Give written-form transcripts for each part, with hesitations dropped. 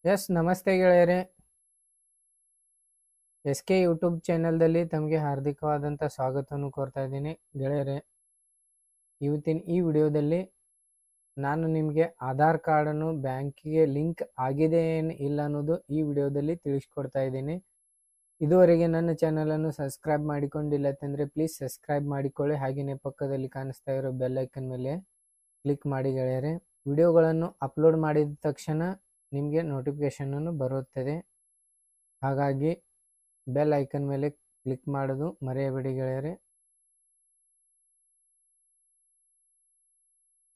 S ನಮಸ್ತೆ ಗೆಳೆಯರೆ. S K YouTube ಚಾನೆಲ್ದಲ್ಲಿ ತಮಗೆ ಹಾರ್ದಿಕವಾದಂಥ ಸ್ವಾಗತವನ್ನು ಕೋರ್ತಾ ಇದ್ದೀನಿ ಗೆಳೆಯರೆ. ಇವತ್ತಿನ ಈ ವಿಡಿಯೋದಲ್ಲಿ ನಾನು ನಿಮಗೆ ಆಧಾರ್ ಕಾರ್ಡನ್ನು ಬ್ಯಾಂಕಿಗೆ ಲಿಂಕ್ ಆಗಿದೆ ಏನು ಇಲ್ಲ ಅನ್ನೋದು ಈ ವಿಡಿಯೋದಲ್ಲಿ ತಿಳಿಸ್ಕೊಡ್ತಾ ಇದ್ದೀನಿ. ಇದುವರೆಗೆ ನನ್ನ ಚಾನಲನ್ನು ಸಬ್ಸ್ಕ್ರೈಬ್ ಮಾಡಿಕೊಂಡಿಲ್ಲ ಅಂತಂದರೆ ಪ್ಲೀಸ್ ಸಬ್ಸ್ಕ್ರೈಬ್ ಮಾಡಿಕೊಳ್ಳಿ. ಹಾಗೆಯೇ ಪಕ್ಕದಲ್ಲಿ ಕಾಣಿಸ್ತಾ ಇರೋ ಬೆಲ್ ಐಕನ್ ಮೇಲೆ ಕ್ಲಿಕ್ ಮಾಡಿ ಗೆಳೆಯರೆ. ವಿಡಿಯೋಗಳನ್ನು ಅಪ್ಲೋಡ್ ಮಾಡಿದ ತಕ್ಷಣ ನಿಮಗೆ ನೋಟಿಫಿಕೇಷನನ್ನು ಬರುತ್ತದೆ. ಹಾಗಾಗಿ ಬೆಲ್ ಐಕನ್ ಮೇಲೆ ಕ್ಲಿಕ್ ಮಾಡೋದು ಮರೆಯಬೇಡಿ ಗೆಳೆಯರೆ.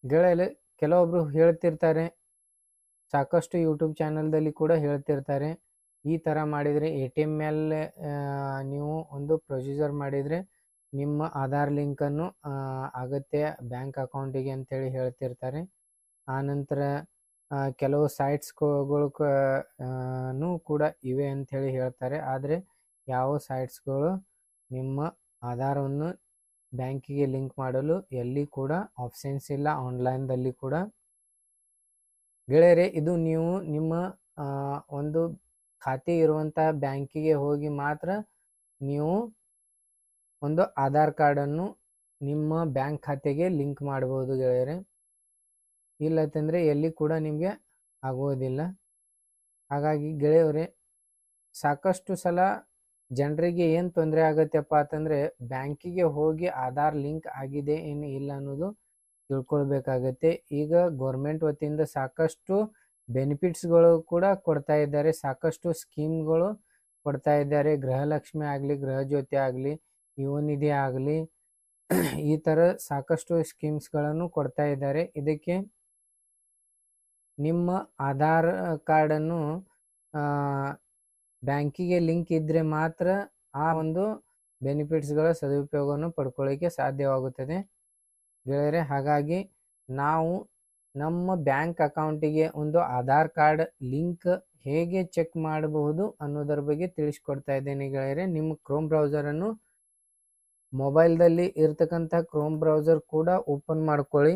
ಗೆಳೆಯರೆ, ಕೆಲವೊಬ್ರು ಹೇಳ್ತಿರ್ತಾರೆ, ಸಾಕಷ್ಟು ಯೂಟ್ಯೂಬ್ ಚಾನಲ್ದಲ್ಲಿ ಕೂಡ ಹೇಳ್ತಿರ್ತಾರೆ, ಈ ಥರ ಮಾಡಿದರೆ ATM ಮೇಲೆ ನೀವು ಒಂದು ಪ್ರೊಸೀಜರ್ ಮಾಡಿದರೆ ನಿಮ್ಮ ಆಧಾರ್ ಲಿಂಕನ್ನು ಅಗತ್ಯ ಬ್ಯಾಂಕ್ ಅಕೌಂಟಿಗೆ ಅಂತೇಳಿ ಹೇಳ್ತಿರ್ತಾರೆ. ಆನಂತರ ಕೆಲವು ಸೈಟ್ಸ್ಗಳು ಕೂಡ ಇವೆ ಅಂಥೇಳಿ ಹೇಳ್ತಾರೆ. ಆದರೆ ಯಾವ ಸೈಟ್ಸ್ಗಳು ನಿಮ್ಮ ಆಧಾರವನ್ನು ಬ್ಯಾಂಕಿಗೆ ಲಿಂಕ್ ಮಾಡಲು ಎಲ್ಲಿ ಕೂಡ ಆಪ್ಷನ್ಸ್ ಇಲ್ಲ ಆನ್ಲೈನ್ದಲ್ಲಿ ಕೂಡ. ಗೆಳೆಯರೆ, ಇದು ನೀವು ನಿಮ್ಮ ಒಂದು ಖಾತೆ ಇರುವಂಥ ಬ್ಯಾಂಕಿಗೆ ಹೋಗಿ ಮಾತ್ರ ನೀವು ಒಂದು ಆಧಾರ್ ಕಾರ್ಡನ್ನು ನಿಮ್ಮ ಬ್ಯಾಂಕ್ ಖಾತೆಗೆ ಲಿಂಕ್ ಮಾಡ್ಬೋದು ಗೆಳೆಯರೆ. ಇಲ್ಲತ್ತಂದರೆ ಎಲ್ಲಿ ಕೂಡ ನಿಮಗೆ ಆಗುವುದಿಲ್ಲ. ಹಾಗಾಗಿ ಗೆಳೆಯರೆ, ಸಾಕಷ್ಟು ಸಲ ಜನರಿಗೆ ಏನು ತೊಂದರೆ ಆಗುತ್ತೆಪ್ಪ ಅಂತಂದರೆ ಬ್ಯಾಂಕಿಗೆ ಹೋಗಿ ಆಧಾರ್ ಲಿಂಕ್ ಆಗಿದೆ ಏನು ಇಲ್ಲ ಅನ್ನೋದು ತಿಳ್ಕೊಳ್ಬೇಕಾಗತ್ತೆ. ಈಗ ಗೌರ್ಮೆಂಟ್ ವತಿಯಿಂದ ಸಾಕಷ್ಟು ಬೆನಿಫಿಟ್ಸ್ಗಳು ಕೂಡ ಕೊಡ್ತಾ ಇದ್ದಾರೆ, ಸಾಕಷ್ಟು ಸ್ಕೀಮ್ಗಳು ಕೊಡ್ತಾ ಇದ್ದಾರೆ. ಗೃಹಲಕ್ಷ್ಮಿ ಆಗಲಿ, ಗೃಹಜ್ಯೋತಿ ಆಗಲಿ, ಯುವ ನಿಧಿ ಆಗಲಿ, ಈ ಥರ ಸಾಕಷ್ಟು ಸ್ಕೀಮ್ಸ್ಗಳನ್ನು ಕೊಡ್ತಾ ಇದ್ದಾರೆ. ಇದಕ್ಕೆ ನಿಮ್ಮ ಆಧಾರ್ ಕಾರ್ಡನ್ನು ಬ್ಯಾಂಕಿಗೆ ಲಿಂಕ್ ಇದ್ದರೆ ಮಾತ್ರ ಆ ಒಂದು ಬೆನಿಫಿಟ್ಸ್ಗಳ ಸದುಪಯೋಗವನ್ನು ಪಡ್ಕೊಳ್ಳಿಕ್ಕೆ ಸಾಧ್ಯವಾಗುತ್ತದೆ ಗೆಳೆಯರೆ. ಹಾಗಾಗಿ ನಾವು ನಮ್ಮ ಬ್ಯಾಂಕ್ ಅಕೌಂಟಿಗೆ ಒಂದು ಆಧಾರ್ ಕಾರ್ಡ್ ಲಿಂಕ್ ಹೇಗೆ ಚೆಕ್ ಮಾಡಬಹುದು ಅನ್ನೋದರ ಬಗ್ಗೆ ತಿಳಿಸ್ಕೊಡ್ತಾ ಇದ್ದೇನೆ ಗೆಳೆಯರೆ. ನಿಮ್ಮ ಕ್ರೋಮ್ ಬ್ರೌಸರನ್ನು ಮೊಬೈಲ್ದಲ್ಲಿ ಇರ್ತಕ್ಕಂಥ ಕ್ರೋಮ್ ಬ್ರೌಸರ್ ಕೂಡ ಓಪನ್ ಮಾಡ್ಕೊಳ್ಳಿ.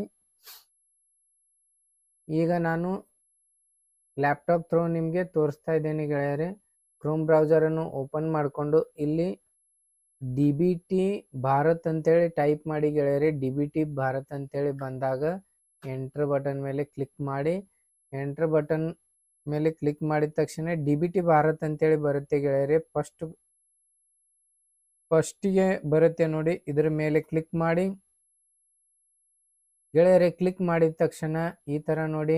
ಈಗ ನಾನು ಲ್ಯಾಪ್ಟಾಪ್ ಥ್ರೂ ನಿಮಗೆ ತೋರಿಸ್ತಾ ಇದ್ದೇನೆ ಗೆಳೆಯರೆ. ಕ್ರೋಮ್ ಬ್ರೌಸರನ್ನು ಓಪನ್ ಮಾಡಿಕೊಂಡು ಇಲ್ಲಿ DBT ಭಾರತ್ ಅಂತೇಳಿ ಟೈಪ್ ಮಾಡಿ ಗೆಳೆಯರೆ. DBT ಭಾರತ್ ಅಂತೇಳಿ ಬಂದಾಗ ಎಂಟ್ರ್ ಬಟನ್ ಮೇಲೆ ಕ್ಲಿಕ್ ಮಾಡಿ. ಎಂಟ್ರ್ ಬಟನ್ ಮೇಲೆ ಕ್ಲಿಕ್ ಮಾಡಿದ ತಕ್ಷಣ DBT ಭಾರತ್ ಅಂತೇಳಿ ಬರುತ್ತೆ ಗೆಳೆಯರೆ. ಫಸ್ಟಿಗೆ ಬರುತ್ತೆ ನೋಡಿ, ಇದರ ಮೇಲೆ ಕ್ಲಿಕ್ ಮಾಡಿ ಗೆಳೆಯರೆ. ಕ್ಲಿಕ್ ಮಾಡಿದ ತಕ್ಷಣ ಈ ಥರ ನೋಡಿ,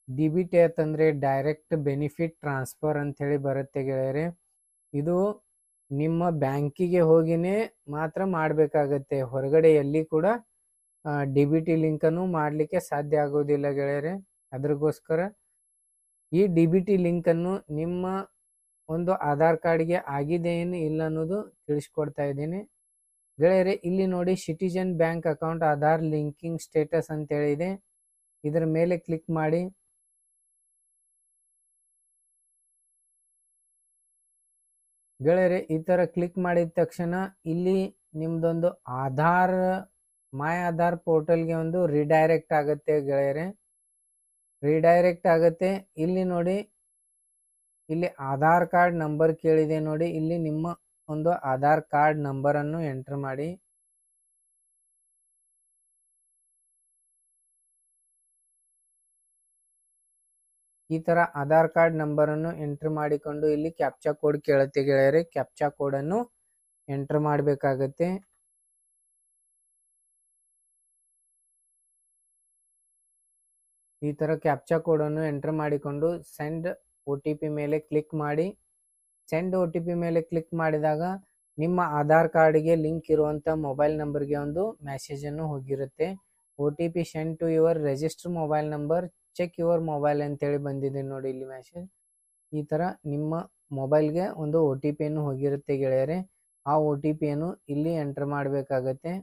DBT ಅಂತಂದರೆ ಡೈರೆಕ್ಟ್ ಬೆನಿಫಿಟ್ ಟ್ರಾನ್ಸ್ಫರ್ ಅಂಥೇಳಿ ಬರುತ್ತೆ ಗೆಳೆಯರೆ. ಇದು ನಿಮ್ಮ ಬ್ಯಾಂಕಿಗೆ ಹೋಗಿನೇ ಮಾತ್ರ ಮಾಡಬೇಕಾಗತ್ತೆ, ಹೊರಗಡೆ ಎಲ್ಲಿ ಕೂಡ DBT ಲಿಂಕನ್ನು ಮಾಡಲಿಕ್ಕೆ ಸಾಧ್ಯ ಆಗೋದಿಲ್ಲ ಗೆಳೆಯರೆ. ಅದ್ರಗೋಸ್ಕರ ಈ DBT ಲಿಂಕನ್ನು ನಿಮ್ಮ ಒಂದು ಆಧಾರ್ ಕಾರ್ಡ್ಗೆ ಆಗಿದೆ ಏನು ಇಲ್ಲ ಅನ್ನೋದು ತಿಳಿಸ್ಕೊಡ್ತಾ ಇದ್ದೀನಿ ಗೆಳೆಯರೆ. ಇಲ್ಲಿ ನೋಡಿ, citizen bank account Aadhaar linking status ಅಂತೇಳಿದೆ. ಇದರ ಮೇಲೆ ಕ್ಲಿಕ್ ಮಾಡಿ. ಗೆಳೆಯರೆ, ಈ ಥರ ಕ್ಲಿಕ್ ಮಾಡಿದ ತಕ್ಷಣ ಇಲ್ಲಿ ನಿಮ್ಮದೊಂದು ಮೈ ಆಧಾರ್ ಪೋರ್ಟಲ್ಗೆ ಒಂದು ರಿಡೈರೆಕ್ಟ್ ಆಗುತ್ತೆ ಗೆಳೆಯರೆ. ರಿಡೈರೆಕ್ಟ್ ಆಗುತ್ತೆ. ಇಲ್ಲಿ ನೋಡಿ, ಇಲ್ಲಿ ಆಧಾರ್ ಕಾರ್ಡ್ ನಂಬರ್ ಕೇಳಿದೆ ನೋಡಿ. ಇಲ್ಲಿ ನಿಮ್ಮ ಒಂದು ಆಧಾರ್ ಕಾರ್ಡ್ ನಂಬರನ್ನು ಎಂಟರ್ ಮಾಡಿ. ಈ ಥರ ಆಧಾರ್ ಕಾರ್ಡ್ ನಂಬರನ್ನು ಎಂಟ್ರ್ ಮಾಡಿಕೊಂಡು ಇಲ್ಲಿ ಕ್ಯಾಪ್ಚಾ ಕೋಡ್ ಕೇಳುತ್ತೆ ಗೆಳೆಯರೆ. ಕ್ಯಾಪ್ಚಾ ಕೋಡನ್ನು ಎಂಟ್ರ್ ಮಾಡಬೇಕಾಗತ್ತೆ. ಈ ಥರ ಕ್ಯಾಪ್ಚಾ ಕೋಡನ್ನು ಎಂಟ್ರ್ ಮಾಡಿಕೊಂಡು ಸೆಂಡ್ OTP ಮೇಲೆ ಕ್ಲಿಕ್ ಮಾಡಿ. ಸೆಂಡ್ OTP ಮೇಲೆ ಕ್ಲಿಕ್ ಮಾಡಿದಾಗ ನಿಮ್ಮ ಆಧಾರ್ ಕಾರ್ಡ್ಗೆ ಲಿಂಕ್ ಇರುವಂಥ ಮೊಬೈಲ್ ನಂಬರ್ಗೆ ಒಂದು ಮೆಸೇಜನ್ನು ಹೋಗಿರುತ್ತೆ. OTP send to your register mobile number, check your mobile ಅಂತೇಳಿ ಬಂದಿದೆ ನೋಡಿ ಇಲ್ಲಿ ಮೆಸೇಜ್. ಈ ಥರ ನಿಮ್ಮ ಮೊಬೈಲ್ಗೆ ಒಂದು OTPಯನ್ನು ಹೋಗಿರುತ್ತೆ ಗೆಳೆಯರೆ. ಆ OTPಯನ್ನು ಇಲ್ಲಿ ಎಂಟ್ರ್ ಮಾಡಬೇಕಾಗತ್ತೆ.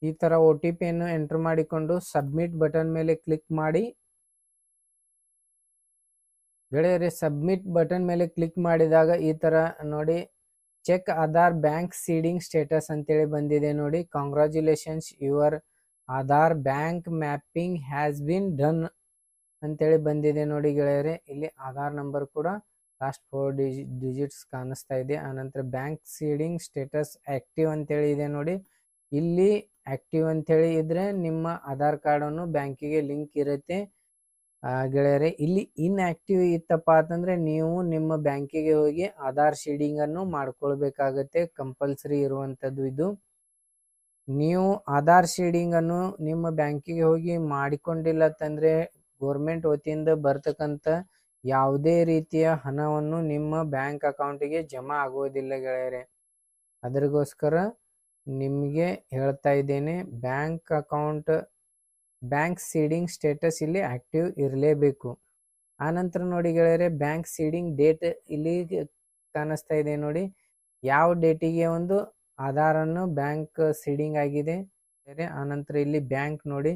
ಈ ಥರ OTPಯನ್ನು ಎಂಟ್ರ್ ಮಾಡಿಕೊಂಡು ಸಬ್ಮಿಟ್ ಬಟನ್ ಮೇಲೆ ಕ್ಲಿಕ್ ಮಾಡಿ ಗೆಳೆಯರೆ. ಸಬ್ಮಿಟ್ ಬಟನ್ ಮೇಲೆ ಕ್ಲಿಕ್ ಮಾಡಿದಾಗ ಈ ಥರ ನೋಡಿ, check Aadhaar bank seeding status ಅಂತೇಳಿ ಬಂದಿದೆ ನೋಡಿ. Congratulations, your Aadhaar bank mapping has been done ಅಂತೇಳಿ ಬಂದಿದೆ ನೋಡಿ ಗೆಳೆಯರೆ. ಇಲ್ಲಿ ಆಧಾರ್ ನಂಬರ್ ಕೂಡ ಲಾಸ್ಟ್ 4 ಡಿಜಿಟ್ಸ್ ಕಾಣಿಸ್ತಾ ಇದೆ. ಆನಂತರ ಬ್ಯಾಂಕ್ ಸೀಡಿಂಗ್ ಸ್ಟೇಟಸ್ ಆಕ್ಟಿವ್ ಅಂತೇಳಿ ಇದೆ ನೋಡಿ. ಇಲ್ಲಿ ಆಕ್ಟಿವ್ ಅಂತೇಳಿ ಇದ್ರೆ ನಿಮ್ಮ ಆಧಾರ್ ಕಾರ್ಡನ್ನು ಬ್ಯಾಂಕಿಗೆ ಲಿಂಕ್ ಇರುತ್ತೆ ಗೆಳೆಯರೆ. ಇಲ್ಲಿ ಇನ್ಆಕ್ಟಿವ್ ಇತ್ತಪ್ಪ ಅಂತಂದ್ರೆ ನೀವು ನಿಮ್ಮ ಬ್ಯಾಂಕಿಗೆ ಹೋಗಿ ಆಧಾರ್ ಸೀಡಿಂಗ್ ಅನ್ನು ಮಾಡ್ಕೊಳ್ಬೇಕಾಗತ್ತೆ. ಕಂಪಲ್ಸರಿ ಇರುವಂತದ್ದು ಇದು. ನೀವು ಆಧಾರ್ ಸೀಡಿಂಗ್ ಅನ್ನು ನಿಮ್ಮ ಬ್ಯಾಂಕಿಗೆ ಹೋಗಿ ಮಾಡಿಕೊಂಡಿಲ್ಲ ಅಂತಂದ್ರೆ ಗೌರ್ಮೆಂಟ್ ವತಿಯಿಂದ ಬರ್ತಕ್ಕಂಥ ಯಾವುದೇ ರೀತಿಯ ಹಣವನ್ನು ನಿಮ್ಮ ಬ್ಯಾಂಕ್ ಅಕೌಂಟಿಗೆ ಜಮಾ ಆಗುವುದಿಲ್ಲ ಗೆಳೆಯರೆ. ಅದಕ್ಕೋಸ್ಕರ ನಿಮಗೆ ಹೇಳ್ತಾ ಇದ್ದೇನೆ, ಬ್ಯಾಂಕ್ ಸೀಡಿಂಗ್ ಸ್ಟೇಟಸ್ ಇಲ್ಲಿ ಆಕ್ಟಿವ್ ಇರಲೇಬೇಕು. ಆನಂತರ ನೋಡಿ ಗೆಳೆಯರೆ, ಬ್ಯಾಂಕ್ ಸೀಡಿಂಗ್ ಡೇಟ್ ಇಲ್ಲಿ ಕಾಣಿಸ್ತಾ ಇದೆ ನೋಡಿ. ಯಾವ ಡೇಟಿಗೆ ಒಂದು ಆಧಾರನ್ನು ಬ್ಯಾಂಕ್ ಸೀಡಿಂಗ್ ಆಗಿದೆ. ಆನಂತರ ಇಲ್ಲಿ ಬ್ಯಾಂಕ್ ನೋಡಿ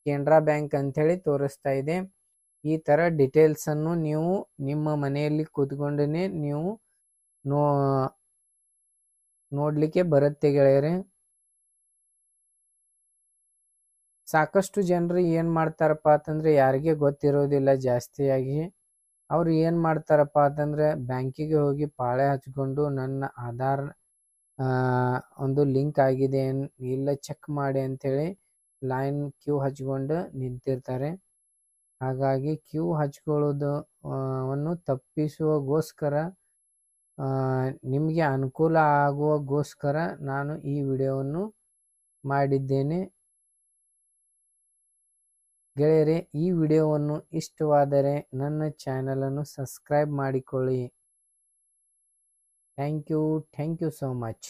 ಕೆನರಾ ಬ್ಯಾಂಕ್ ಅಂಥೇಳಿ ತೋರಿಸ್ತಾ ಇದೆ. ಈ ಥರ ಡೀಟೇಲ್ಸ್ ಅನ್ನು ನೀವು ನಿಮ್ಮ ಮನೆಯಲ್ಲಿ ಕೂತ್ಕೊಂಡೇ ನೀವು ನೋಡಲಿಕ್ಕೆ ಬರುತ್ತೆ ಗೆಳೆಯರೆ. ಸಾಕಷ್ಟು ಜನರು ಏನು ಮಾಡ್ತಾರಪ್ಪ ಅಂತಂದರೆ ಯಾರಿಗೆ ಗೊತ್ತಿರೋದಿಲ್ಲ ಜಾಸ್ತಿಯಾಗಿ. ಅವರು ಏನು ಮಾಡ್ತಾರಪ್ಪ ಅಂತಂದರೆ ಬ್ಯಾಂಕಿಗೆ ಹೋಗಿ ಪಾಳೆ ಹಚ್ಕೊಂಡು ನನ್ನ ಆಧಾರ್ ಒಂದು ಲಿಂಕ್ ಆಗಿದೆ ಇಲ್ಲ ಚೆಕ್ ಮಾಡಿ ಅಂಥೇಳಿ ಲೈನ್ ಕ್ಯೂ ಹಚ್ಕೊಂಡು ನಿಂತಿರ್ತಾರೆ. ಹಾಗಾಗಿ ಕ್ಯೂ ಹಚ್ಕೊಳ್ಳೋದು ವನ್ನು ತಪ್ಪಿಸುವಗೋಸ್ಕರ ನಿಮಗೆ ಅನುಕೂಲ ಆಗುವಗೋಸ್ಕರ ನಾನು ಈ ವಿಡಿಯೋವನ್ನು ಮಾಡಿದ್ದೇನೆ ಗೆಳೆಯರೆ. ಈ ವಿಡಿಯೋವನ್ನು ಇಷ್ಟವಾದರೆ ನನ್ನ ಚಾನಲನ್ನು ಸಬ್ಸ್ಕ್ರೈಬ್ ಮಾಡಿಕೊಳ್ಳಿ. Thank you so much.